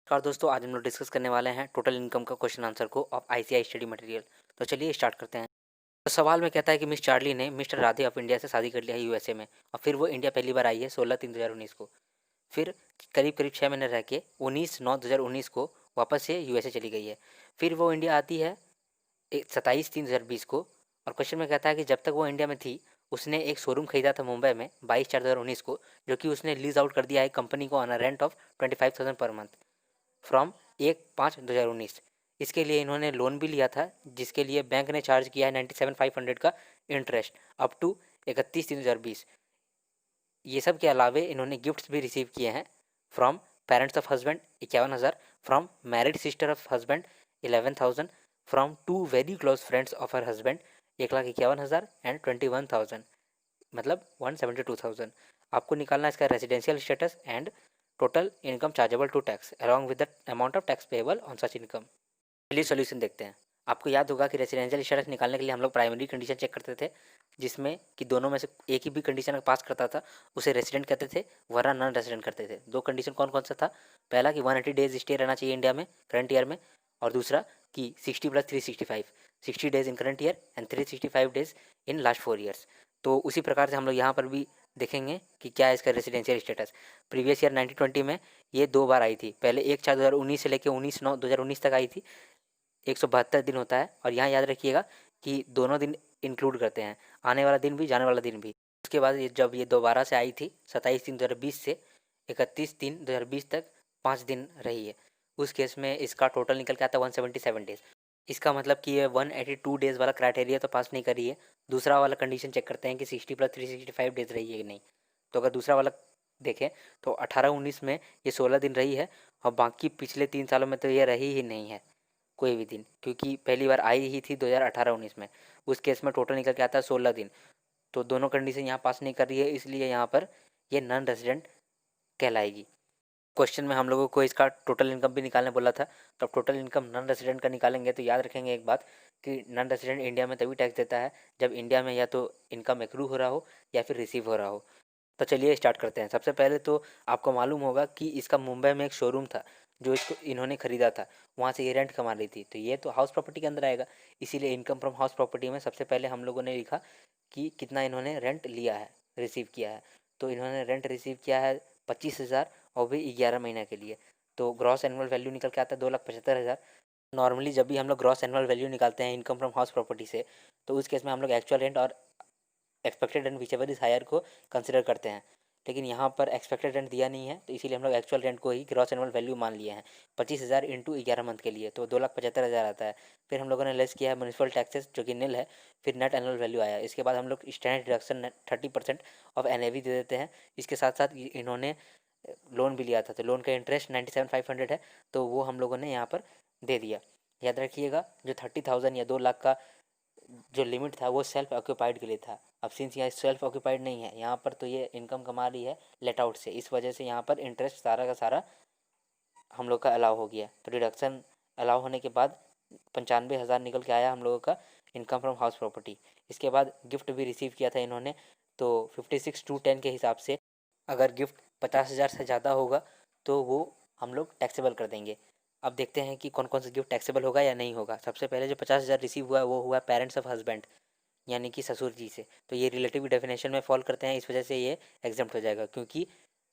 नमस्कार दोस्तों, आज हम लोग डिस्कस करने वाले हैं टोटल इनकम का क्वेश्चन आंसर को ऑफ आईसीआई स्टडी मटेरियल। तो चलिए स्टार्ट करते हैं। तो सवाल में कहता है कि मिस चार्ली ने मिस्टर राधे ऑफ इंडिया से शादी कर लिया है यूएसए में, और फिर वो इंडिया पहली बार आई है 16/3/2019 को। फिर करीब करीब 6 महीने रह के 19/9/2019 को वापस से यूएसए चली गई है। फिर वो इंडिया आती है 27/3/2020 को। और क्वेश्चन में कहता है कि जब तक वो इंडिया में थी उसने एक शोरूम खरीदा था मुंबई में 22/4/2019 को, जो कि उसने लीज आउट कर दिया है कंपनी को on a rent of 25,000 per month from 1/5/2019। इसके लिए इन्होंने लोन भी लिया था, जिसके लिए बैंक ने चार्ज किया है 97,500 का इंटरेस्ट अप टू 31/3/2020। ये सब के अलावे इन्होंने गिफ्ट्स भी रिसीव किए हैं from parents of husband 51,000, from married sister of husband 11,000, from two very close friends of her husband 1,51,000 and 21,000, मतलब 172,000। आपको निकालना है इसका residential status and total income chargeable to tax along with the amount of tax payable on such income. चलिए solution देखते हैं। आपको याद होगा कि रेजिडेंशियल स्टेटस निकालने के लिए हम लोग प्राइमरी कंडीशन चेक करते थे, जिसमें कि दोनों में से एक ही भी कंडीशन अगर पास करता था उसे रेसिडेंट कहते थे, वरना नॉन रेसिडेंट करते थे। दो कंडीशन कौन कौन सा था? पहला कि 180 डेज स्टे रहना चाहिए इंडिया में करंट ईयर में, और दूसरा कि 60 + 365, 60 days in current year and 365 days in last 4 years. तो उसी प्रकार से हम लोग यहाँ पर भी देखेंगे कि क्या है इसका रेसिडेंशियल स्टेटस। प्रीवियस ईयर 1920 में ये 2 बार आई थी, पहले 1/4/2019 से लेकर 19/9/2019 तक आई थी, 172 दिन होता है। और यहाँ याद रखिएगा कि दोनों दिन इंक्लूड करते हैं, आने वाला दिन भी जाने वाला दिन भी। उसके बाद ये जब ये दोबारा से आई थी 27/3/2020 से 31/3/2020 तक 5 दिन रही है, उस केस में इसका टोटल निकल के आता है 177 डेज। इसका मतलब कि ये 182 डेज वाला क्राइटेरिया तो पास नहीं करी है। दूसरा वाला कंडीशन चेक करते हैं कि 60 + 365 डेज रही है कि नहीं। तो अगर दूसरा वाला देखें तो 18-19 में ये 16 दिन रही है, और बाकी पिछले 3 सालों में तो ये रही ही नहीं है कोई भी दिन, क्योंकि पहली बार आई ही थी 2018-19 में। उस केस में टोटल निकल के आता है 16 दिन। तो दोनों कंडीशन यहाँ पास नहीं कर रही है, इसलिए यहाँ पर ये नॉन रेजिडेंट कहलाएगी। क्वेश्चन में हम लोगों को इसका टोटल इनकम भी निकालने बोला था, तो अब टोटल इनकम नॉन रेजिडेंट का निकालेंगे तो याद रखेंगे एक बात कि नॉन रेजिडेंट इंडिया में तभी टैक्स देता है जब इंडिया में या तो इनकम एक्रू हो रहा हो या फिर रिसीव हो रहा हो। तो चलिए स्टार्ट करते हैं। सबसे पहले तो आपको मालूम होगा कि इसका मुंबई में एक शोरूम था जो इसको इन्होंने ख़रीदा था, वहाँ से ये रेंट कमा रही थी, तो ये तो हाउस प्रॉपर्टी के अंदर आएगा। इसीलिए इनकम फ्रॉम हाउस प्रॉपर्टी में सबसे पहले हम लोगों ने लिखा कि कितना इन्होंने रेंट लिया है, रिसीव किया है। तो इन्होंने रेंट रिसीव किया है 25,000, और भी 11 महीने के लिए। तो ग्रॉस एनुअल वैल्यू निकल के आता है 2,75,000। नॉर्मली जब भी हम लोग ग्रॉस एनुअल वैल्यू निकालते हैं इनकम फ्रॉम हाउस प्रॉपर्टी से, तो उस केस में हम लोग एक्चुअल रेंट और expected rent whichever is higher को कंसिडर करते हैं। लेकिन यहाँ पर एक्सपेक्टेड रेंट दिया नहीं है, तो इसीलिए हम लोग एक्चुअल रेंट को ही ग्रॉस एनुअल वैल्यू मान लिए हैं। 25,000 इंटू 11 मंथ के लिए तो 2,75,000 आता है। फिर हम लोगों ने लेस किया है म्यूनसिपल टैक्सेस जो कि नील है। फिर नेट एनुअल वैल्यू आया। इसके बाद हम लोग स्टैंडर्ड डिडक्शन 30% ऑफ NAV दे देते हैं। इसके साथ साथ इन्होंने लोन भी लिया था, तो लोन का इंटरेस्ट 97,500 है, तो वो हम लोगों ने यहाँ पर दे दिया। याद रखिएगा जो 30,000 या 2 लाख का जो लिमिट था वो सेल्फ ऑक्यूपाइड के लिए था। अब सिंस यहाँ सेल्फ ऑक्यूपाइड नहीं है यहाँ पर, तो ये इनकम कमा रही है लेट आउट से, इस वजह से यहाँ पर इंटरेस्ट सारा का सारा हम लोग का अलाउ हो गया। तो डिडक्शन अलाउ होने के बाद 95,000 निकल के आया हम लोगों का इनकम फ्रॉम हाउस प्रॉपर्टी। इसके बाद गिफ्ट भी रिसीव किया था इन्होंने, तो 56/10 के हिसाब से अगर गिफ्ट 50,000 से ज़्यादा होगा तो वो हम लोग टैक्सेबल कर देंगे। अब देखते हैं कि कौन कौन सा गिफ्ट टैक्सेबल होगा या नहीं होगा। सबसे पहले जो 50,000 रिसीव हुआ है वो हुआ पेरेंट्स ऑफ हस्बैंड, यानी कि ससुर जी से। तो ये रिलेटिव डेफिनेशन में फॉल करते हैं, इस वजह से ये एग्जाम्प्ट हो जाएगा, क्योंकि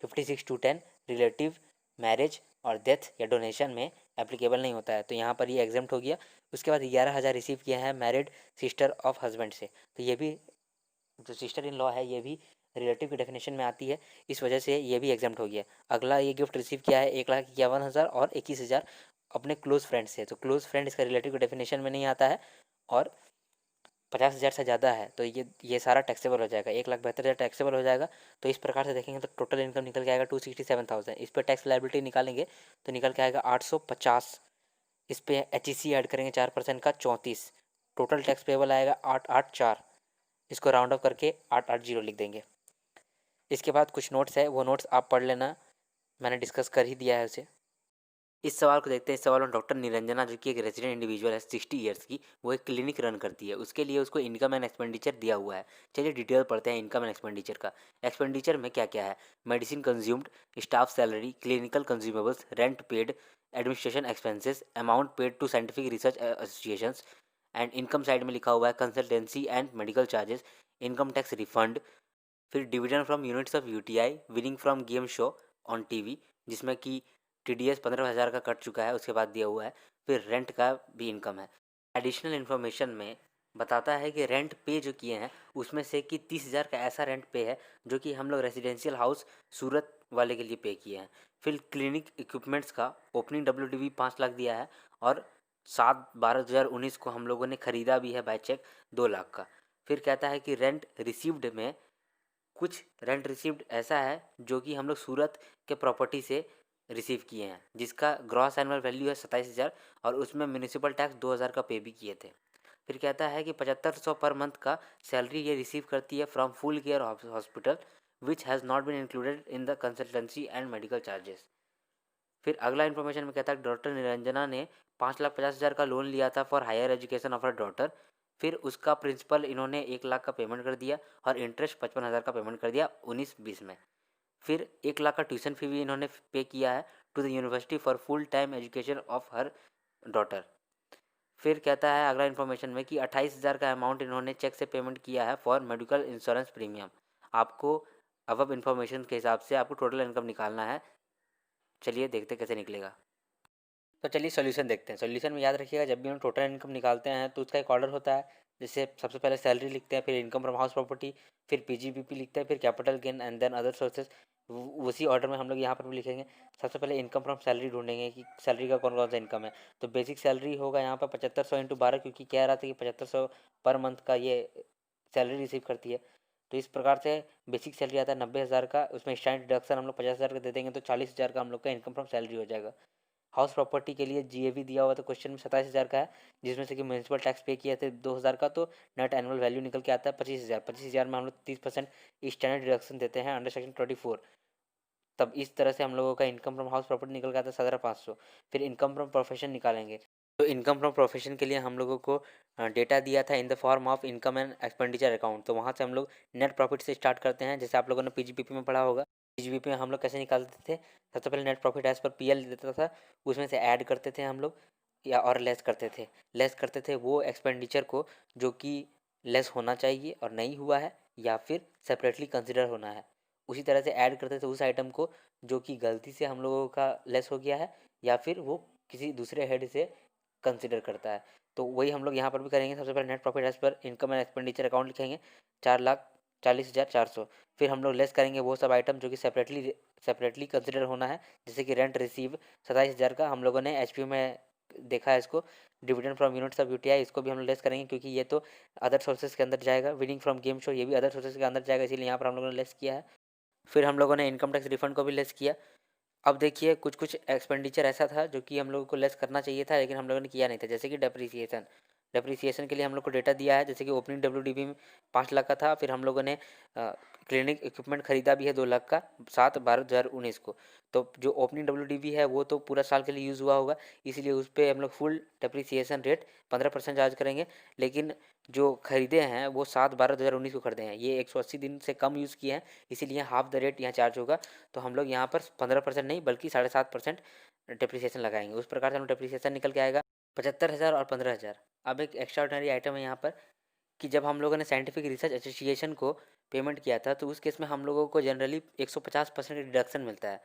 56/10 रिलेटिव, मैरिज और डेथ या डोनेशन में एप्लीकेबल नहीं होता है, तो यहाँ पर ये एग्जाम्प्ट हो गया। उसके बाद 11,000 रिसीव किया है मैरिड सिस्टर ऑफ हस्बैंड से, तो ये भी जो सिस्टर इन लॉ है ये भी रिलेटिव की डेफिनेशन में आती है, इस वजह से ये भी एग्जाम्प्ट हो गया। अगला ये गिफ्ट रिसीव किया है 1,51,000 और 21,000 अपने क्लोज फ्रेंड से, तो क्लोज फ्रेंड इसका रिलेटिव की डेफिनेशन में नहीं आता है, और 50,000 से ज़्यादा है तो ये सारा टैक्सेबल हो जाएगा, 1,72,000 टैक्सेबल हो जाएगा। तो इस प्रकार से देखेंगे तो टोटल इनकम निकल के आएगा 267,000। इस पर टैक्स लाइबिलिटी निकालेंगे तो निकल के आएगा 850। इस पर HEC ऐड करेंगे 4% का 34, टोटल टैक्स पेबल आएगा 884। इसको राउंड ऑफ करके 880 लिख देंगे। इसके बाद कुछ नोट्स है, वो नोट्स आप पढ़ लेना, मैंने डिस्कस कर ही दिया है उसे। इस सवाल को देखते हैं। इस सवाल में डॉक्टर निरंजना, जो कि एक रेजिडेंट इंडिविजुअल है 60 ईयर्स की, वो एक क्लिनिक रन करती है। उसके लिए उसको इनकम एंड एक्सपेंडिचर दिया हुआ है। चलिए डिटेल पढ़ते हैं इनकम एंड एक्सपेंडिचर का। एक्सपेंडिचर में क्या क्या है? Medicine consumed, staff salary, clinical consumables, rent paid, administration expenses, amount paid to scientific research associations. And income side में लिखा हुआ है consultancy and medical charges, income tax refund, फिर dividend from units of UTI, winning from game show on TV, जिसमें कि TDS 15,000 का cut चुका है, उसके बाद दिया हुआ है। फिर रेंट का भी इनकम है। एडिशनल इन्फॉर्मेशन में बताता है कि रेंट पे जो किए हैं उसमें से कि 30,000 का ऐसा रेंट पे है जो कि हम लोग रेजिडेंशियल हाउस सूरत वाले के लिए पे किए हैं। फिर क्लिनिक इक्विपमेंट्स का ओपनिंग डब्ल्यू 5 लाख दिया है, और 7/12/2019 को हम लोगों ने ख़रीदा भी है बाय चेक 2 लाख का। फिर कहता है कि रेंट रिसीव्ड में कुछ रेंट रिसीव्ड ऐसा है जो कि हम लोग सूरत के प्रॉपर्टी से रिसीव किए हैं, जिसका ग्रॉस एनुअल वैल्यू है 27,000, और उसमें म्यूनिसिपल टैक्स 2,000 का पे भी किए थे। फिर कहता है कि 7500 पर मंथ का सैलरी ये रिसीव करती है from full care hospital, which has not been included in the consultancy and medical charges. फिर अगला इन्फॉर्मेशन में कहता है डॉक्टर निरंजना ने 5,50,000 का लोन लिया था for higher education of her daughter. फिर उसका प्रिंसिपल इन्होंने 1 लाख का पेमेंट कर दिया, और इंटरेस्ट 55,000 का पेमेंट कर दिया 19-20 में। फिर 1 लाख का ट्यूशन फी भी इन्होंने पे किया है to the university for full time education of her daughter. फिर कहता है अगला इन्फॉर्मेशन में कि 28,000 का अमाउंट इन्होंने चेक से पेमेंट किया है फॉर मेडिकल इंश्योरेंस प्रीमियम। आपको अब इन्फॉर्मेशन के हिसाब से आपको टोटल इनकम निकालना है। चलिए देखते कैसे निकलेगा। तो चलिए सॉल्यूशन देखते हैं। सॉल्यूशन में याद रखिएगा, जब भी हम टोटल इनकम निकालते हैं तो उसका एक ऑर्डर होता है। जैसे सबसे पहले सैलरी लिखते हैं, फिर इनकम फ्रॉम हाउस प्रॉपर्टी, फिर पीजीबीपी लिखते हैं, फिर capital gain and then other sources. उसी ऑर्डर में हम लोग यहाँ पर भी लिखेंगे। सबसे पहले इनकम फ्रॉम सैलरी ढूंढेंगे कि सैलरी का कौन कौन सा इनकम है। तो बेसिक सैलरी होगा यहाँ पर 7500 इंटू 12, क्योंकि कह रहा था कि 7500 पर मंथ का ये सैलरी रिसीव करती है। तो इस प्रकार से बेसिक सैलरी आता है 90,000 का, उसमें स्टैंड डिडक्शन हम लोग 50,000 का दे देंगे, तो 40,000 का हम लोग का इनकम फ्रॉम सैलरी हो जाएगा। हाउस प्रॉपर्टी के लिए जीएवी दिया हुआ तो क्वेश्चन में 27,000 का है, जिसमें से कि म्यूनसिपल टैक्स पे किया थे 2,000 का, तो नेट एनुअल वैल्यू निकल के आता है 25,000। 25,000 में हम लोग 30% स्टैंडर्ड डिडक्शन देते हैं अंडर सेक्शन 24। तब इस तरह से हम लोगों का इनकम फ्रॉम हाउस प्रॉपर्टी निकल के आता है 17,500। फिर इनकम फ्रॉम प्रोफेशन निकालेंगे। तो इनकम फ्रॉम प्रोफेशन के लिए हम लोगों को डेटा दिया था in the form of income and expenditure account. तो वहाँ से हम लोग नेट प्रॉफिट से स्टार्ट करते हैं, जैसे आप लोगों ने पीजीपीपी में पढ़ा होगा। पीजीपीपी में हम लोग कैसे निकालते थे? सबसे पहले net profit as per PL देता था, उसमें से ऐड करते थे हम लोग, या और लेस करते थे। लेस करते थे वो एक्सपेंडिचर को जो कि लेस होना चाहिए और नहीं हुआ है, या फिर सेपरेटली कंसिडर होना है। उसी तरह से ऐड करते थे उस आइटम को जो कि गलती से हम लोगों का लेस हो गया है, या फिर वो किसी दूसरे हेड से कंसिडर करता है। तो वही हम लोग यहाँ पर भी करेंगे। सबसे पहले net profit as per income and expenditure account लिखेंगे 4,40,400। फिर हम लोग लेस करेंगे वो सब आइटम जो कि सेपरेटली कंसिडर होना है, जैसे कि रेंट रिसीव 27,000 का हम लोगों ने एच में देखा है इसको। Dividend from units of UTI, इसको भी हम लोग लेस करेंगे क्योंकि ये तो अदर सोर्सेज के अंदर जाएगा। विनिंग फ्रॉम गेम शो, ये भी अदर सोर्सेज के अंदर जाएगा, इसीलिए यहाँ पर हम लोगों ने लेस किया है। फिर हम लोगों ने इनकम टैक्स रिफंड को भी लेस किया। अब देखिए कुछ कुछ एक्सपेंडिचर ऐसा था जो कि हम लोगों को लेस करना चाहिए था, लेकिन हम लोगों ने किया नहीं था, जैसे कि डेप्रीसिएशन। डेप्रीसिएशन के लिए हम लोग को डेटा दिया है, जैसे कि ओपनिंग डब्ल्यू में 5 लाख का था। फिर हम लोगों ने क्लिनिक इक्विपमेंट खरीदा भी है 2 लाख का 7/12/2019 को। तो जो ओपनिंग डब्ल्यू है वो तो पूरा साल के लिए यूज़ हुआ होगा, इसीलिए उस पर हम लोग फुल डेप्रीसिएशन रेट 15% चार्ज करेंगे। लेकिन जो खरीदे हैं वो 7/12/2019 को खरीदे हैं, ये 180 दिन से कम यूज़ किए हैं, इसीलिए हाफ द रेट यहाँ चार्ज होगा। तो हम लोग यहाँ पर 15% नहीं बल्कि 7.5% डिप्रिसिएशन लगाएंगे। उस प्रकार से हम डिप्रिसिएशन निकल के आएगा 75,000 और 15,000। अब एक एक्स्ट्रा ऑर्डिनरी आइटम है यहाँ पर कि जब हम लोगों ने साइंटिफिक रिसर्च एसोसिएशन को पेमेंट किया था, तो उस केस में हम लोगों को जनरली 150% डिडक्शन मिलता है।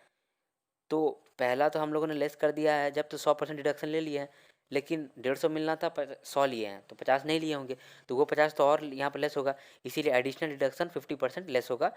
तो पहला तो हम लोगों ने लेस कर दिया है, जब तो 100% डिडक्शन ले लिया है, लेकिन 150 मिलना था, 100 लिए हैं, तो 50 नहीं लिए होंगे, तो वो 50 तो और यहाँ पर लेस होगा, इसीलिए एडिशनल डिडक्शन 50% लेस होगा।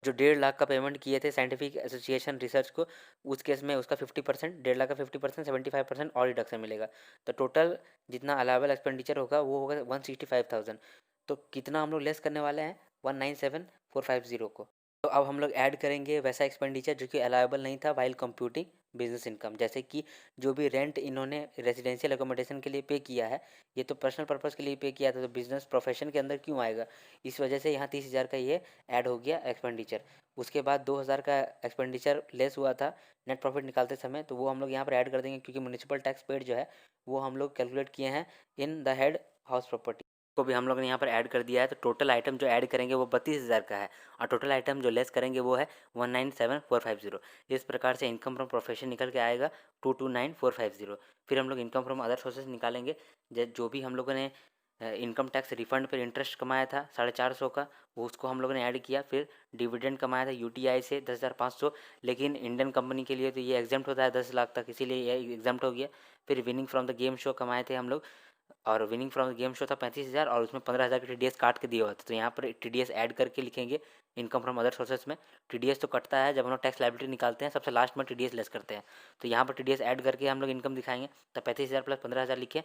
जो 1.5 लाख का पेमेंट किए थे साइंटिफिक एसोसिएशन रिसर्च को, उस केस में उसका 50%, 1.5 लाख का 50%, 75% और डिडक्शन मिलेगा। तो टोटल जितना अलाउबल एक्सपेंडिचर होगा वो होगा 165,000। तो कितना हम लोग लेस करने वाले हैं? 197,450 को। तो अब हम लोग ऐड करेंगे वैसा एक्सपेंडिचर जो कि अलाउएबल नहीं था वाइल कंप्यूटिंग बिजनेस इनकम, जैसे कि जो भी रेंट इन्होंने रेजिडेंशियल अकोमोडेशन के लिए पे किया है, ये तो पर्सनल पर्पज़ के लिए पे किया था, तो बिजनेस प्रोफेशन के अंदर क्यों आएगा? इस वजह से यहाँ 30,000 का ये ऐड हो गया एक्सपेंडिचर। उसके बाद 2,000 का एक्सपेंडिचर लेस हुआ था नेट प्रॉफिट निकालते समय, तो वो हम लोग यहाँ पर ऐड कर देंगे, क्योंकि म्यूनिसिपल टैक्स पेड जो है वो हम लोग कैलकुलेट किए हैं in the head house property को भी हम लोग ने यहाँ पर ऐड कर दिया है। तो टोटल आइटम जो ऐड करेंगे वो 32,000 का है, और टोटल आइटम जो लेस करेंगे वो है 197,450। इस प्रकार से इनकम फ्रॉम प्रोफेशन निकल के आएगा 229,450। फिर हम लोग इनकम फ्रॉम अदर सोर्सेज निकालेंगे, जो भी हम लोगों ने इनकम टैक्स रिफंड पर इंटरेस्ट कमाया था 450 का, वो उसको हम लोगों ने ऐड किया। फिर डिविडेंड कमाया था यूटीआई से 10,500, लेकिन इंडियन कंपनी के लिए तो ये एग्जाम्प्ट होता है 10 लाख तक, इसीलिए ये एग्जाम्प्ट हो गया। फिर winning from the game show कमाए थे हम लोग, और winning from the game show था 35,000, और उसमें 15,000 का टीडीएस काट के दिया हुआ था। तो यहाँ पर टीडीएस ऐड करके लिखेंगे इनकम फ्रॉम अदर सोर्सेस में। टीडीएस तो कटता है जब हम लोग टैक्स लायबिलिटी निकालते हैं, सबसे लास्ट में टीडीएस लेस करते हैं। तो यहाँ पर टीडीएस ऐड करके हम लोग इनकम दिखाएंगे, तो 35,000 प्लस 15,000 लिखे,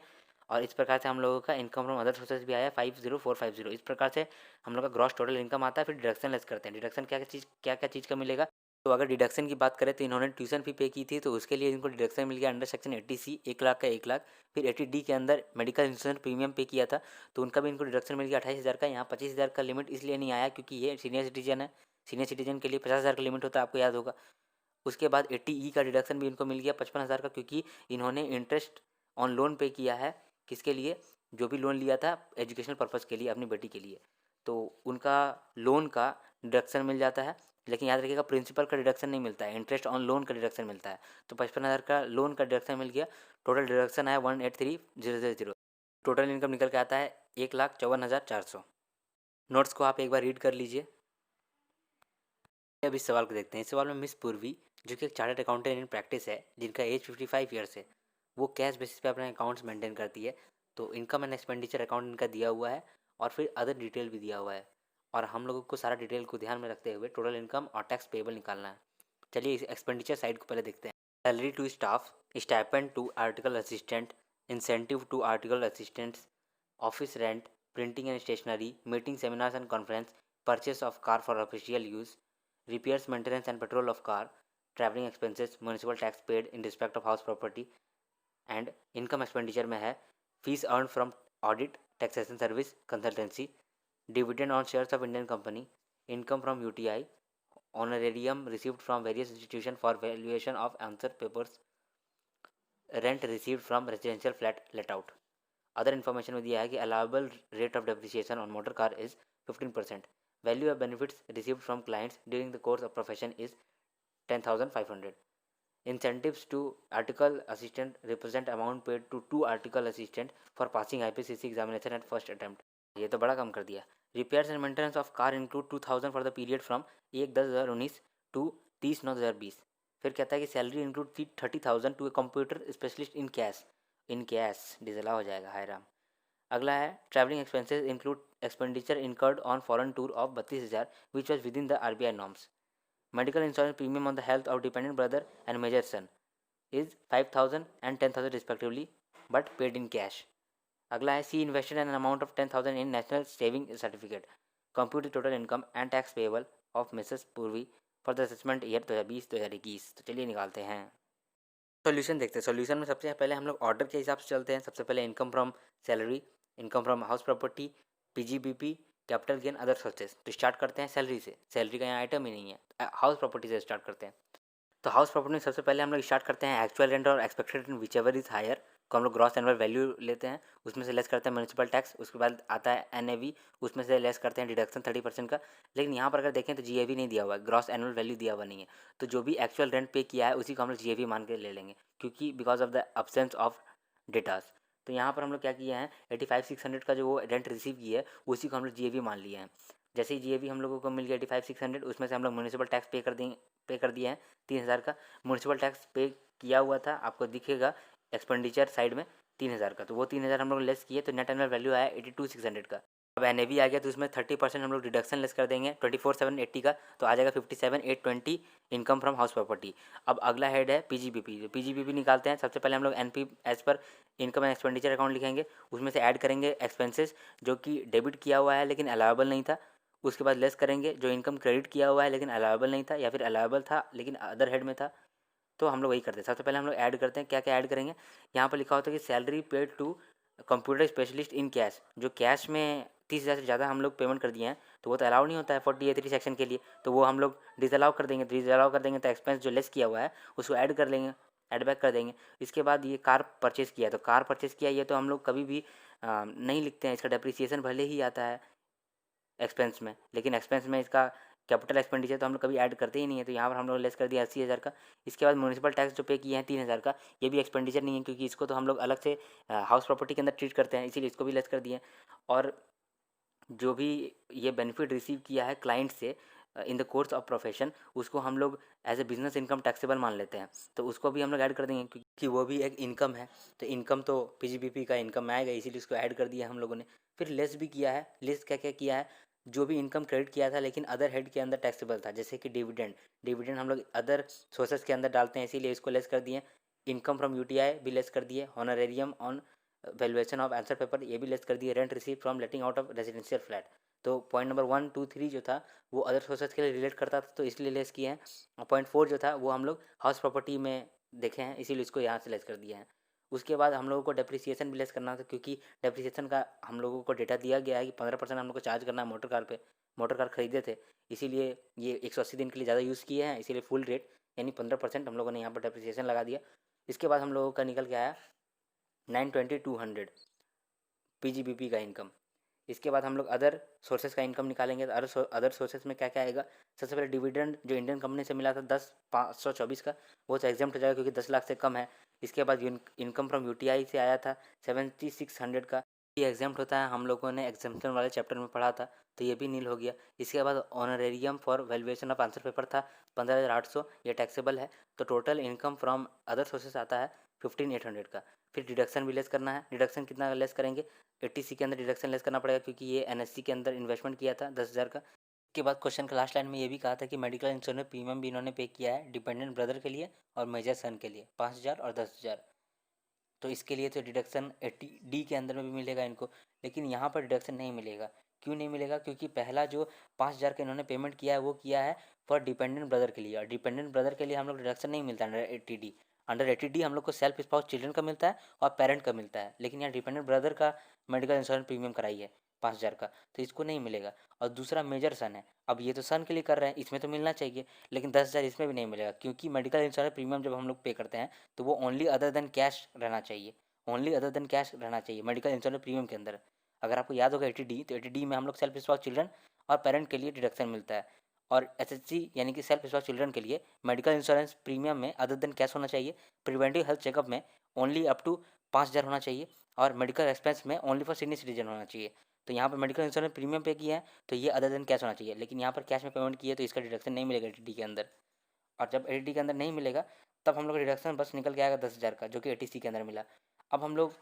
और इस प्रकार से हम लोगों का इनकम फ्रॉम अदर सोर्सेज भी आया 50,450। इस प्रकार से हम लोग का ग्रॉस टोटल इनकम आता है। फिर डिडक्शन लेस करते हैं। डिडक्शन क्या क्या चीज़ का मिलेगा? तो अगर डिडक्शन की बात करें तो इन्होंने ट्यूशन फी पे की थी, तो उसके लिए इनको डिडक्शन मिल गया अंडर सेक्शन 80C 1 लाख का 1 लाख। फिर 80D के अंदर मेडिकल इंश्योरेंस प्रीमियम पे किया था, तो उनका भी इनको डिडक्शन मिल गया 28,000 का। यहाँ 25,000 का लिमिट इसलिए नहीं आया क्योंकि ये सीनियर सिटीजन है। सीनियर सिटीजन के लिए 50,000 का लिमिट होता है, आपको याद होगा। उसके बाद 80E का डिडक्शन भी इनको मिल गया 55,000 का, क्योंकि इन्होंने इंटरेस्ट ऑन लोन पे किया है। किसके लिए? जो भी लोन लिया था एजुकेशनल पर्पज़ के लिए अपनी बेटी के लिए, तो उनका लोन का डिडक्शन मिल जाता है। लेकिन याद रखिएगा प्रिंसिपल का डिडक्शन नहीं मिलता है, इंटरेस्ट ऑन लोन का डिडक्शन मिलता है। तो 55,000 का लोन का डिडक्शन मिल गया। टोटल डिडक्शन आया 183,000। टोटल इनकम निकल के आता है 1,54,400। नोट्स को आप एक बार रीड कर लीजिए। अब इस सवाल को देखते हैं। इस सवाल में मिस पूर्वी, जो कि एक चार्टर्ड अकाउंटेंट इन प्रैक्टिस है, जिनका एज 55 ईयर्स है, वो कैश बेसिस पे अपने अकाउंट्स मेंटेन करती है। तो इनकम एंड एक्सपेंडिचर अकाउंट इनका दिया हुआ है, और फिर अदर डिटेल भी दिया हुआ है, और हम लोगों को सारा डिटेल को ध्यान में रखते हुए टोटल इनकम और टैक्स पेबल निकालना है। चलिए इस एक्सपेंडिचर साइड को पहले देखते हैं। Salary to staff, stipend to article assistant, incentive to article assistants, office rent, printing and stationery, meeting seminars and conference, purchase of car for official use, repairs, maintenance and patrol of car, traveling expenses, municipal tax paid in respect of house property, and income expenditure में है fees earned from audit, taxation service, consultancy, dividend on shares of Indian company, income from UTI, honorarium received from various institutions for valuation of answer papers, rent received from residential flat let out. Other information में दिया है कि allowable rate of depreciation on motor car is 15%. Value of benefits received from clients during the course of profession is 10,500. Incentives to article assistant represent amount paid to 2 article assistant for passing IPCC examination at first attempt. ये तो बड़ा कम कर दिया. Repairs and maintenance of car include 2,000 for the period from 1/10/2019 to 30/9/2020. फिर कहता है कि salary include 30,000 to a computer specialist in cash डिजला हो जाएगा, हाय राम। अगला है travelling expenses include expenditure incurred on foreign tour of 32,000 which was within the RBI norms. Medical insurance premium on the health of dependent brother and major son is 5,000 and 10,000 respectively, but paid in cash. अगला है C invested an amount of 10,000 in national saving certificate, compute total income and tax payable of Mrs पूर्वी for the assessment year 2020-2021। तो चलिए निकालते हैं। Solution देखते हैं। Solution में सबसे पहले हम लोग ऑर्डर के हिसाब से चलते हैं। सबसे पहले income from salary, income from house property, PGBP, capital gain, other sources. तो स्टार्ट करते हैं सैलरी से। सैलरी का यहाँ आइटम ही नहीं है, हाउस प्रॉपर्टी से स्टार्ट करते हैं। तो हाउस प्रॉपर्टी में सबसे पहले हम लोग स्टार्ट करते हैं एक्चुअल रेंट और expected rent whichever is higher को हम लोग ग्रॉस एनुअल वैल्यू लेते हैं, उसमें से लेस करते हैं म्यूनिसिपल टैक्स। उसके बाद आता है NAV, उसमें से लेस करते हैं डिडक्शन 30% का। लेकिन यहाँ पर अगर देखें तो GAV नहीं दिया हुआ है, ग्रॉस एनुअल वैल्यू दिया हुआ नहीं है। तो जो भी एक्चुअल रेंट पे किया है उसी को हम लोग GAV मान के ले लेंगे, क्योंकि because of the absence of datas. तो यहाँ पर हम लोग क्या किए हैं, 85,600 का जो वो रेंट रिसीव किया है उसी को हम लोग GAV मान लिए हैं। जैसे ही GAV हम लोगों को मिल गया 85,600, उसमें से हम लोग म्यूनिसिपल टैक्स पे कर दिए हैं 3,000 का। म्यूनिसिपल टैक्स पे किया हुआ था, आपको दिखेगा एक्सपेंडिचर साइड में 3,000 का, तो वो 3,000 हम लोग लेस किए, तो नेट एनुअल वैल्यू आया 82,600 का। अब NAV आ गया तो उसमें 30% हम लोग डिडक्शन लेस कर देंगे 24,780 का, तो आ जाएगा 57,820 इनकम फ्रॉम हाउस प्रॉपर्टी। अब अगला हेड है PGBP। तो PGBP निकालते हैं। सबसे पहले हम लोग NP as per income and expenditure account लिखेंगे, उसमें से ऐड करेंगे एक्सपेंसेस जो कि डेबिट किया हुआ है लेकिन अलाउएबल नहीं था, उसके बाद लेस करेंगे जो इनकम क्रेडिट किया हुआ है लेकिन अलाउेबल नहीं था, या फिर अलाउेबल था लेकिन अदर हेड में था, तो हम लोग वही करते हैं। सबसे पहले हम लोग ऐड करते हैं, क्या क्या ऐड करेंगे। यहाँ पर लिखा होता है कि salary paid to computer specialist in cash, जो कैश में 30,000 से ज़्यादा हम लोग पेमेंट कर दिए हैं तो वो तो अलाउ नहीं होता है 40A3 सेक्शन के लिए, तो वो हम लोग डिसअलाउ कर देंगे। डिसअलाउ कर देंगे तो एक्सपेंस जो लेस किया हुआ है उसको ऐड कर लेंगे, ऐड बैक कर देंगे। इसके बाद ये कार परचेज़ किया, तो कार परचेज़ किया ये तो हम लोग कभी भी नहीं लिखते हैं, इसका डेप्रिसिएशन भले ही आता है एक्सपेंस में, लेकिन एक्सपेंस में इसका कैपिटल एक्सपेंडिचर तो हम लोग कभी ऐड करते ही नहीं है, तो यहाँ पर हम लोग लेस कर दिया 80,000 का। इसके बाद म्यूनसिपल टैक्स जो पे किए हैं 3,000 का, ये भी एक्सपेंडिचर नहीं है क्योंकि इसको तो हम लोग अलग से हाउस प्रॉपर्टी के अंदर ट्रीट करते हैं, इसीलिए इसको भी लेस कर दिए। और जो भी ये बेनिफिट रिसीव किया है क्लाइंट से in the course of profession, उसको हम लोग as a business income taxable मान लेते हैं, तो उसको भी हम लोग ऐड कर देंगे क्योंकि वो भी एक इनकम है। तो इनकम तो पीजीबीपी का इनकम में आएगा, इसीलिए उसको ऐड कर दिया हम लोगों ने। फिर लेस भी किया है, लेस क्या क्या किया है, जो भी इनकम क्रेडिट किया था लेकिन अदर हेड के अंदर टैक्सेबल था, जैसे कि डिविडेंड, डिविडेंड हम लोग अदर सोर्सेज के अंदर डालते हैं, इसीलिए इसको लेस कर दिए। इनकम फ्रॉम यूटीआई भी लेस कर दिए, honorarium on valuation of answer paper ये भी लेस कर दिए, rent receive from letting out of residential flat. तो पॉइंट नंबर 1, 2, 3 जो था वो अदर सोर्सेज के लिए रिलेट करता था तो इसलिए लेस किए हैं। और पॉइंट 4 जो था वो हम लोग हाउस प्रॉपर्टी में देखे हैं, इसीलिए इसको यहाँ से लेस कर दिया है। उसके बाद हम लोगों को डेप्रिसिएशन भी लेस करना था क्योंकि डेप्रिसिएशन का हम लोगों को डेटा दिया गया है कि 15% हम लोग को चार्ज करना है मोटर कार पे, मोटर कार खरीदे थे, इसीलिए ये 180 दिन के लिए ज़्यादा यूज़ किए हैं, इसीलिए फुल रेट यानी 15% हम लोगों ने यहाँ पर डेप्रिसिएशन लगा दिया। इसके बाद हम लोगों का निकल के आया 920-200 पीजीबीपी का इनकम। इसके बाद हम लोग अदर सोर्सेज का इनकम निकालेंगे, तो अदर सोर्सेज में क्या क्या आएगा। सबसे पहले डिविडेंड जो इंडियन कंपनी से मिला था 10,524 का, वो तो एग्जाम्प्ट हो जाएगा क्योंकि 10 लाख से कम है। इसके बाद इनकम फ्रॉम यूटीआई से आया था 7600 का, ये एग्जाम्प्ट होता है, हम लोगों ने एग्जाम्पशन वाले चैप्टर में पढ़ा था, तो ये भी नील हो गया। इसके बाद honorarium for valuation of answer paper था 15,800, ये टैक्सेबल है। तो total income from other sources आता है 15,800 का। फिर डिडक्शन भी लेस करना है, डिडक्शन कितना लेस करेंगे, 80C के अंदर डिडक्शन लेस करना पड़ेगा क्योंकि ये एनएससी के अंदर इन्वेस्टमेंट किया था 10,000 का। के बाद क्वेश्चन का लास्ट लाइन में ये भी कहा था कि मेडिकल इंश्योरेंस प्रीमियम भी इन्होंने पे किया है डिपेंडेंट ब्रदर के लिए और मेजर सन के लिए 5,000 और 10,000। तो इसके लिए तो डिडक्शन 80D के अंदर में भी मिलेगा इनको, लेकिन यहाँ पर डिडक्शन नहीं मिलेगा। क्यों नहीं मिलेगा, क्योंकि पहला जो 5,000 का इन्होंने पेमेंट किया है वो किया है फॉर डिपेंडेंट ब्रदर के लिए, और डिपेंडेंट ब्रदर के लिए हम लोग डिडक्शन नहीं मिलता अंडर 80D। अंडर 80D हम लोग को सेल्फ स्पाउस चिल्ड्रन का मिलता है और पेरेंट का मिलता है, लेकिन यहाँ डिपेंडेंट ब्रदर का मेडिकल इंश्योरेंस प्रीमियम कराई है 5,000 का, तो इसको नहीं मिलेगा। और दूसरा मेजर सन है, अब ये तो सन के लिए कर रहे हैं, इसमें तो मिलना चाहिए, लेकिन 10,000 इसमें भी नहीं मिलेगा क्योंकि मेडिकल इंश्योरेंस प्रीमियम जब हम लोग पे करते हैं तो वो ओनली अदर देन कैश रहना चाहिए, ओनली अदर देन कैश रहना चाहिए मेडिकल इंश्योरेंस प्रीमियम के अंदर। अगर आपको याद होगा 80D, तो 80D में हम लोग सेल्फ स्पाउस चिल्ड्रन और पेरेंट के लिए डिडक्शन मिलता है, और एसएचसी यानी कि सेल्फ स्पाउस चिल्ड्रन के लिए मेडिकल इंश्योरेंस प्रीमियम में अदर देन कैश होना चाहिए, प्रिवेंटिव हेल्थ चेकअप में ओनली अप टू 5,000 होना चाहिए, और मेडिकल एक्सपेंस में ओनली फॉर सीनियर सिटीजन होना चाहिए। तो यहाँ पर मेडिकल इंश्योरेंस प्रीमियम पे किया है तो ये अदर देन कैश होना चाहिए, लेकिन यहाँ पर कैश में पेमेंट किया है तो इसका डिडक्शन नहीं मिलेगा 80D के अंदर। और जब 80D के अंदर नहीं मिलेगा तब हम लोग डिडक्शन बस निकल के आएगा 10,000 का, जो कि 80C के अंदर मिला। अब हम लोग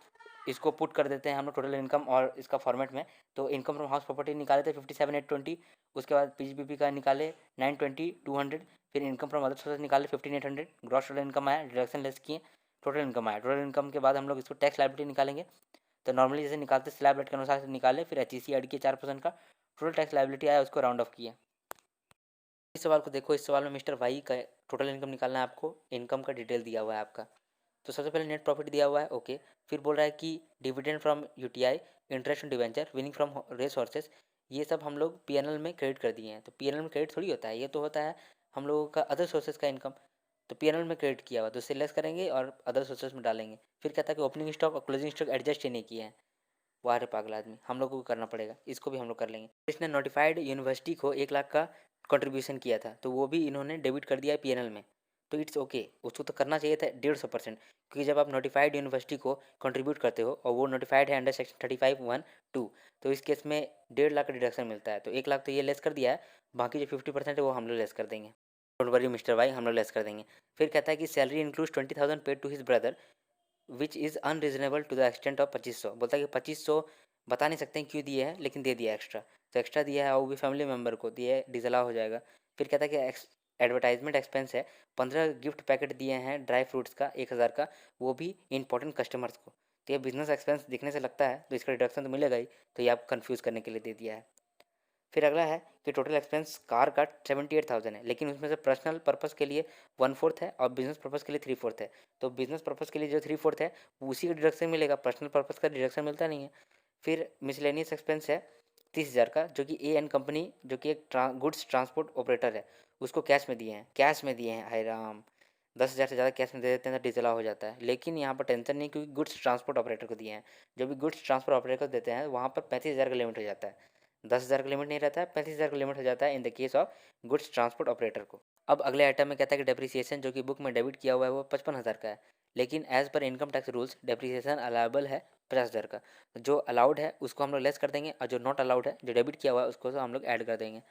इसको पुट कर देते हैं हम लोग टोटल इनकम और इसका फॉर्मेट में। तो इनकम फ्रॉम हाउस प्रॉपर्टी निकाले थे 57,820, उसके बाद पीजीबीपी का निकाले 920,200, फिर इनकम फ्रॉम अदर सोर्सेज निकाले 15,800, ग्रॉस टोटल इनकम आया, डिडक्शन लेस किए, टोटल इनकम आया। टोटल इनकम के बाद हम लोग इसको टैक्स लायबिलिटी निकालेंगे, तो नॉर्मली जैसे निकालते स्लैब रेट के अनुसार से निकाले, फिर एचईसी ऐड किए 4% का, टोटल टैक्स लायबिलिटी आया, उसको राउंड ऑफ किए। इस सवाल को देखो, इस सवाल में मिस्टर वाई का टोटल इनकम निकालना है आपको, इनकम का डिटेल दिया हुआ है आपका। तो सबसे पहले नेट प्रॉफिट दिया हुआ है, ओके। फिर बोल रहा है कि dividend from UTI, interest on debenture, winning from resources, ये सब हम लोग पीएनएल में क्रेडिट कर दिए हैं। तो पीएनएल में क्रेडिट थोड़ी होता है, ये तो होता है हम लोगों का अदर सोर्सेज का इनकम। तो पीएनएल में क्रेडिट किया हुआ तो उससे लेस करेंगे और अदर सोर्सेज में डालेंगे। फिर कहता है कि ओपनिंग स्टॉक और क्लोजिंग स्टॉक एडजस्ट ही नहीं किए हैं, वाह रे पागल आदमी, हम लोग को करना पड़ेगा, इसको भी हम लोग कर लेंगे। इसने नोटिफाइड यूनिवर्सिटी को 1 लाख का कंट्रीब्यूशन किया था तो वो भी इन्होंने डेबिट कर दिया है पीएनएल में, तो इट्स ओके, उसको तो करना चाहिए था 150%, क्योंकि जब आप नोटिफाइड यूनिवर्सिटी को कंट्रीब्यूट करते हो और वो नोटिफाइड है अंडर सेक्शन 35(1)(2), तो इस केस में 1.5 लाख का डिडक्शन मिलता है। तो 1 लाख तो ये लेस कर दिया है, बाकी जो 50% है वो हम लोग लेस कर देंगे। डोंट वरी मिस्टर वाई, हम लोग लेस कर देंगे। फिर कहता है कि salary includes 20,000 paid to his brother which is unreasonable to the extent of 2500। बोलता है कि 2500 बता नहीं सकते हैं क्यों दिए हैं, लेकिन दे दिया एक्स्ट्रा, तो एक्स्ट्रा दिया है और वो भी फैमिली मेम्बर को दिए, डिसअलाउ हो जाएगा। फिर कहता है कि एडवर्टाइजमेंट एक्सपेंस है, 15 गिफ्ट पैकेट दिए हैं ड्राई फ्रूट्स का 1,000 का, वो भी इंपॉर्टेंट कस्टमर्स को। तो ये बिजनेस एक्सपेंस दिखने से लगता है तो इसका डिडक्शन तो मिलेगा ही, तो ये आप कन्फ्यूज़ करने के लिए दे दिया है। फिर अगला है कि टोटल एक्सपेंस कार का 78,000 है, लेकिन उसमें से पर्सनल पर्पस के लिए 1/4 है और बिजनेस पर्पस के लिए 3/4 है। तो बिजनेस पर्पस के लिए जो 3/4 है वो उसी का डिडक्शन मिलेगा, पर्सनल पर्पस का डिडक्शन मिलता नहीं है। फिर मिसलेनियस एक्सपेंस है 30,000 का, जो कि ए एन कंपनी जो कि एक गुड्स ट्रांसपोर्ट ऑपरेटर है, उसको कैश में दिए हैं, कैश में दिए हैं। हाय राम, 10,000 से ज़्यादा कैश में दे देते हैं तो डिसअलाउ हो जाता है, लेकिन यहाँ पर टेंशन नहीं, क्योंकि गुड्स ट्रांसपोर्ट ऑपरेटर को दिए हैं। जो भी गुड्स ट्रांसपोर्ट ऑपरेटर को देते हैं वहाँ पर 35,000 का लिमिट हो जाता है, 10,000 का लिमिट नहीं रहता है, 35,000 का लिमिट हो जाता है in the case of goods transport operator को। अब अगले आइटम में कहता है कि डेप्रिसिएशन जो कि बुक में डेबिट किया हुआ है वो 55,000 का है, लेकिन as per income tax rules depreciation allowable है 50,000 का। जो अलाउड है उसको हम लोग लेस कर देंगे और जो नॉट अलाउड है, जो डेबिट किया हुआ है, उसको तो हम लोग ऐड कर देंगे।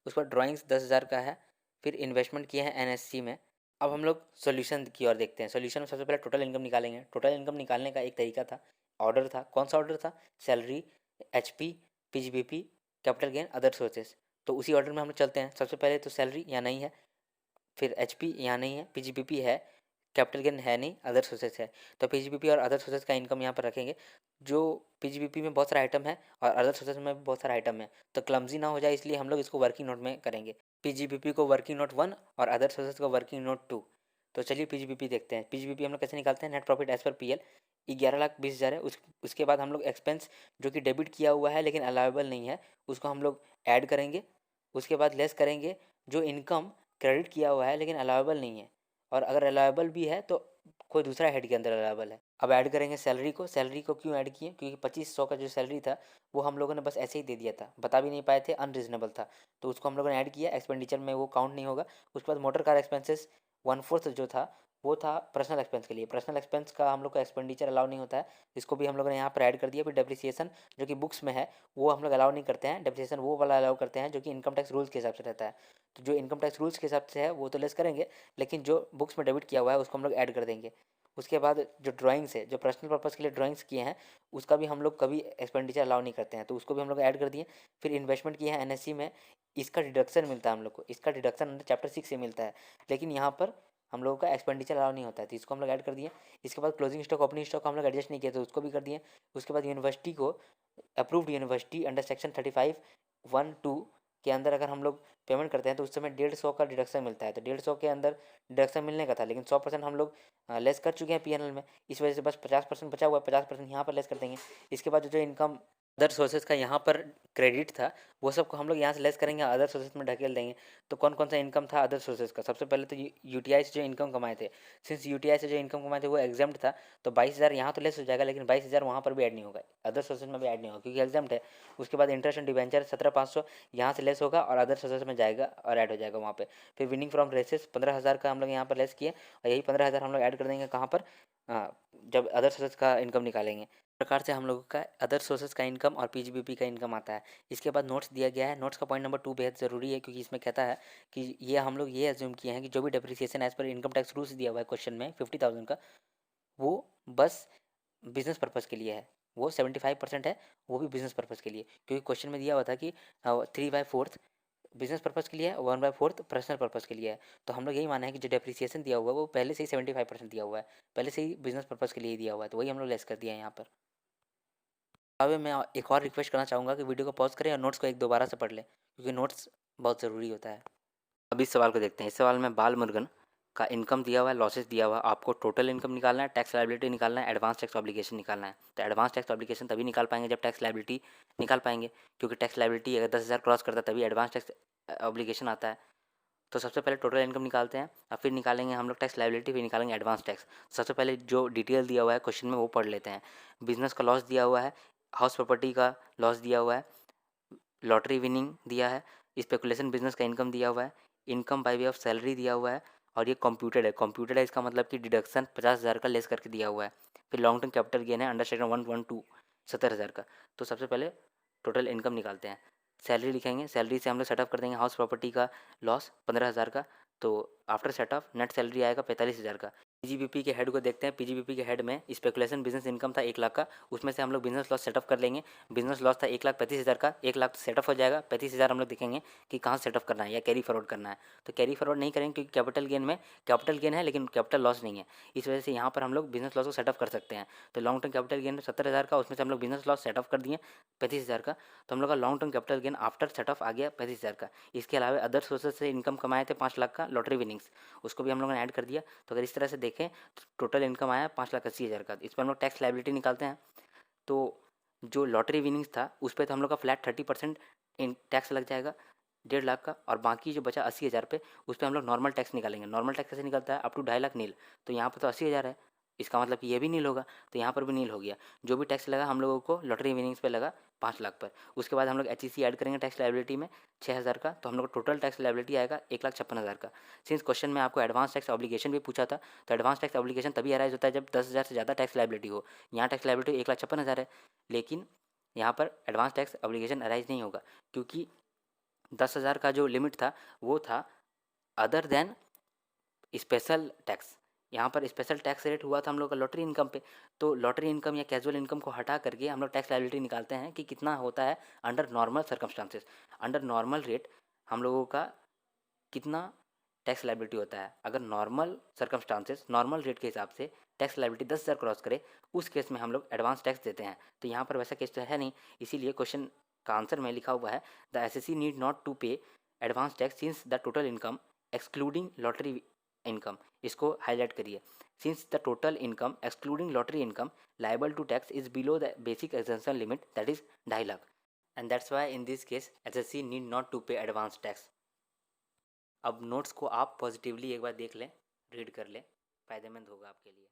उस पर ड्राइंग्स 10,000 का है। फिर इन्वेस्टमेंट किए हैं एनएससी में। अब हम लोग सॉल्यूशन की ओर देखते हैं। सॉल्यूशन में सबसे पहले टोटल इनकम निकालेंगे। टोटल इनकम निकालने का एक तरीका था, ऑर्डर था। कौन सा ऑर्डर था? Salary, HP, PGBP, capital gain, other sources. तो उसी ऑर्डर में हम लोग चलते हैं। सबसे पहले तो सैलरी यहाँ नहीं है, फिर एचपी यहाँ नहीं है, पीजीबीपी है, कैपिटल गेन है नहीं, अदर सोर्सेज है। तो पीजीबीपी और अदर सोर्सेज का इनकम यहाँ पर रखेंगे। जो पीजीबीपी में बहुत सारा आइटम है और अदर सोर्सेज में भी बहुत सारा आइटम है, तो क्लमजी ना हो जाए इसलिए हम लोग इसको वर्किंग नोट में करेंगे। पीजीबीपी को वर्किंग नोट 1 और अदर सोर्सेज को वर्किंग नोट 2। तो चलिए पीजीबीपी देखते हैं। पीजीबीपी हम लोग कैसे निकालते हैं? Net profit as per PL 11,20,000 है। उसके बाद हम लोग एक्सपेंस जो कि डेबिट किया हुआ है लेकिन अलाउेबल नहीं है, उसको हम लोग ऐड करेंगे। उसके बाद लेस करेंगे जो इनकम क्रेडिट किया हुआ है लेकिन अलाउेबल नहीं है, और अगर अलाउेबल भी है तो कोई दूसरा हेड के अंदर अलाउेबल है। अब ऐड करेंगे सैलरी को। सैलरी को क्यों ऐड किए? क्योंकि 2500 का जो सैलरी था वो हम लोगों ने बस ऐसे ही दे दिया था, बता भी नहीं पाए थे, अनरीजनेबल था, तो उसको हम लोगों ने ऐड किया। एक्सपेंडिचर में वो काउंट नहीं होगा। उसके बाद मोटर कार एक्सपेंसेस 1/4 जो था वो था पर्सनल एक्सपेंस के लिए। पर्सनल एक्सपेंस का हम लोग का एक्सपेंडिचर अलाउ नहीं होता है, इसको भी हम लोगों ने यहाँ पर ऐड कर दिया। फिर डेप्रिसिएशन जो कि बुक्स में है वो हम लोग अलाउ नहीं करते हैं। डेप्रिसिएशन वो वाला अलाउ करते हैं जो कि इनकम टैक्स रूल्स के हिसाब से रहता है। तो जो इनकम टैक्स रूल्स के हिसाब से है वो तो लेस करेंगे, लेकिन जो बुक्स में डेबिट किया हुआ है उसको हम लोग ऐड कर देंगे। उसके बाद जो ड्राइंग्स है, जो पर्सनल पर्पस के लिए ड्राइंग्स किए हैं, उसका भी हम लोग कभी एक्सपेंडिचर अलाउ नहीं करते हैं, तो उसको भी हम लोग ऐड कर दिए। फिर इन्वेस्टमेंट किए हैं एनएससी में, इसका डिडक्शन मिलता है हम लोग को, इसका डिडक्शन अंडर चैप्टर 6 से मिलता है, लेकिन यहाँ पर हम लोगों का एक्सपेंडिचर अलाउ नहीं होता है, तो इसको हम लोग ऐड कर दिए। इसके बाद क्लोजिंग स्टॉक, ओपनिंग स्टॉक हम लोग एडजस्ट नहीं किए, तो उसको भी कर दिए। उसके बाद यूनिवर्सिटी को, अप्रूव्ड यूनिवर्सिटी अंडर सेक्शन 35(1)(2) के अंदर अगर हम लोग पेमेंट करते हैं तो उस समय 150 का डिडक्शन मिलता है। तो 150 के अंदर डिडक्शन मिलने का था, लेकिन 100% हम लोग लेस कर चुके हैं पीएनएल में, इस वजह से बस 50% बचा हुआ है, 50% यहाँ पर लेस कर देंगे। इसके बाद जो इनकम अदर सोर्सेज का यहाँ पर क्रेडिट था वो सब को हम लोग यहाँ से लेस करेंगे, अदर सोर्सेज में ढकेल देंगे। तो कौन कौन सा इनकम था अदर सोर्सेज का? सबसे पहले तो यूटीआई से जो इनकम कमाए थे, सिंस यूटीआई से जो इनकम कमाए थे वो एग्जाम्ड था, तो 22,000 यहाँ तो लेस हो जाएगा, लेकिन 22,000 वहाँ पर भी ऐड नहीं होगा, अदर सोर्सेज में भी ऐड नहीं होगा क्योंकि एग्जाम्ड है। उसके बाद इंटरेस्ट एंड डिवेंचर 17,500 यहाँ से लेस होगा और अदर सोर्सेज में जाएगा और ऐड हो जाएगा वहाँ पे। फिर विनिंग फ्रॉम रेसेस 15,000 का हम लोग यहाँ पर लेस किए, और यही 15,000 हम लोग ऐड कर देंगे कहाँ पर? जब अदर सोर्सेज का इनकम निकालेंगे। प्रकार से हम लोगों का अदर सोर्सेज का इनकम और पीजीबीपी का इनकम आता है। इसके बाद नोट्स दिया गया है। नोट्स का पॉइंट नंबर 2 बेहद ज़रूरी है, क्योंकि इसमें कहता है कि ये हम लोग ये एज्यूम किए हैं कि जो भी depreciation as per income tax rules दिया हुआ है क्वेश्चन में 50,000 का, वो बस बिजनेस पर्पज़ के लिए है। वो 75% है, वो भी बिजनेस पर्पज़ के लिए, क्योंकि क्वेश्चन में दिया हुआ था कि 3/4 बिजनेस पर्पज़ के लिए है, 1/4 पर्सनल पर्पज़ के लिए है। तो हम लोग यही माना है कि जो डेप्रिसिएशन दिया हुआ है वो पहले से ही 75% दिया हुआ है, पहले से ही बिजनेस पर्पज़ के लिए ही दिया हुआ है, तो वही हम लोग लेस कर दिया है यहाँ पर। अब मैं एक और रिक्वेस्ट करना चाहूँगा कि वीडियो को पॉज़ करें और नोट्स को एक दोबारा से पढ़ लें, क्योंकि नोट्स बहुत ज़रूरी होता है। अब इस सवाल को देखते हैं। इस सवाल में बाल मुरुगन का इनकम दिया हुआ है, लॉसेस दिया हुआ है, आपको टोटल इनकम निकालना है, टैक्स लायबिलिटी निकालना है, एडवांस टैक्स ऑब्लिगेशन निकालना है। तो एडवांस टैक्स ऑब्लिगेशन तभी निकाल पाएंगे जब टैक्स लायबिलिटी निकाल पाएंगे, क्योंकि टैक्स लायबिलिटी अगर 10,000 क्रॉस करता है तभी एडवांस टैक्स ऑब्लिगेशन आता है। तो सबसे पहले टोटल इनकम निकालते हैं और फिर निकालेंगे हम लोग टैक्स लायबिलिटी, फिर निकालेंगे एडवांस टैक्स। सबसे पहले जो डिटेल दिया हुआ है क्वेश्चन में वो पढ़ लेते हैं। बिजनेस का लॉस दिया हुआ है, हाउस प्रॉपर्टी का लॉस दिया हुआ है, लॉटरी विनिंग दिया है, स्पेकुलेशन बिजनेस का इनकम दिया हुआ है, income by way of salary दिया हुआ है, और ये कंप्यूटेड है। कंप्यूटेड है इसका मतलब कि डिडक्शन 50,000 का लेस करके दिया हुआ है। फिर लॉन्ग टर्म कैपिटल गेन है अंडर सेक्शन 112 70,000 का। तो सबसे पहले टोटल इनकम निकालते हैं। सैलरी लिखेंगे, सैलरी से हम लोग सेटअप कर देंगे हाउस प्रॉपर्टी का लॉस 15,000 का, तो आफ्टर सेटअप नेट सैलरी आएगा 45,000 का। पीजीबीपी के हेड को देखते हैं। पीजीबीपी के हेड में स्पेकुलेशन बिजनेस इनकम था 1 लाख का, उसमें से हम लोग बिजनेस लॉस सेटअप कर लेंगे। बिजनेस लॉस था 1,35,000 का, 1 लाख सेटअप हो जाएगा, 35,000 हम लोग देखेंगे कि कहाँ सेटअप करना है या कैरी फॉरवर्ड करना है। तो कैरी फॉरवर्ड नहीं करेंगे क्योंकि कैपिटल गेन में कैपिटल गेन है लेकिन कैपिटल लॉस नहीं है, इस वजह से यहाँ पर हम लोग बिजनेस लॉस को सेटअप कर सकते हैं। तो लॉन्ग टर्म कैपिटल गेन 70,000 का, उसमें से हम लोग बिजनेस लॉस सेटअप कर दिए 35,000 का, तो हम लोग का long term capital gain after setup आ गया 35,000 का। इसके अलावा अदर सोर्सेज से इनकम कमाए थे 5 लाख का लॉटरी विनिंग्स, उसको भी हम लोगों ने ऐड कर दिया। तो अगर इस तरह से देखें तो टोटल इनकम आया 5,80,000 का। इस पर हम लोग टैक्स लाइबिलिटी निकालते हैं। तो जो लॉटरी विनिंग्स था उस पर तो हम लोग का फ्लैट 30% इन टैक्स लग जाएगा 1.5 लाख का, और बाकी जो बचा 80,000 पे उस पर हम लोग नॉर्मल टैक्स निकालेंगे। नॉर्मल टैक्स कैसे निकलता है, अप टू 2.5 लाख नील, तो यहाँ पर तो 80,000 है, इसका मतलब कि ये भी नील होगा, तो यहाँ पर भी नील हो गया। जो भी टैक्स लगा हम लोगों को लॉटरी विनिंग्स पे लगा 5 लाख पर। उसके बाद हम लोग HEC ऐड करेंगे टैक्स लाइबिलिटी में 6,000 का, तो हम लोग टोटल टैक्स लाइबिलिटी आएगा 1,56,000 का। सिंस क्वेश्चन में आपको एडवांस टैक्स ऑब्लिगेशन भी पूछा था, तो एडवांस टैक्स ऑब्लिगेशन तभी अराइज होता है जब 10,000 से ज़्यादा टैक्स लाइबिलिटी हो। यहाँ टैक्स लाइबिलिटी 1,56,000 है, लेकिन यहाँ पर एडवांस टैक्स ऑब्लिगेशन अराइज नहीं होगा क्योंकि 10,000 का जो लिमिट था वो था अदर देन स्पेशल टैक्स। यहाँ पर स्पेशल टैक्स रेट हुआ था हम लोग का लॉटरी इनकम पे, तो लॉटरी इनकम या कैजुअल इनकम को हटा करके हम लोग टैक्स लायबिलिटी निकालते हैं कि कितना होता है under normal circumstances. Under normal rate हम लोगों का कितना टैक्स लायबिलिटी होता है। अगर नॉर्मल सर्कमस्टांसेस नॉर्मल रेट के हिसाब से टैक्स लायबिलिटी 10,000 क्रॉस करे, उस केस में हम लोग एडवांस टैक्स देते हैं। तो यहाँ पर वैसा केस तो है नहीं, इसीलिए क्वेश्चन का आंसर में लिखा हुआ है the assessee need not to pay advance tax since the total income excluding lottery income. इसको हाईलाइट करिए, since the total income excluding lottery income liable to tax is below the basic exemption limit that is 2.5 lakh, and that's why in this case assessee need not to pay advance tax. अब notes को आप positively एक बार देख लें, read कर लें, फ़ायदेमंद होगा आपके लिए।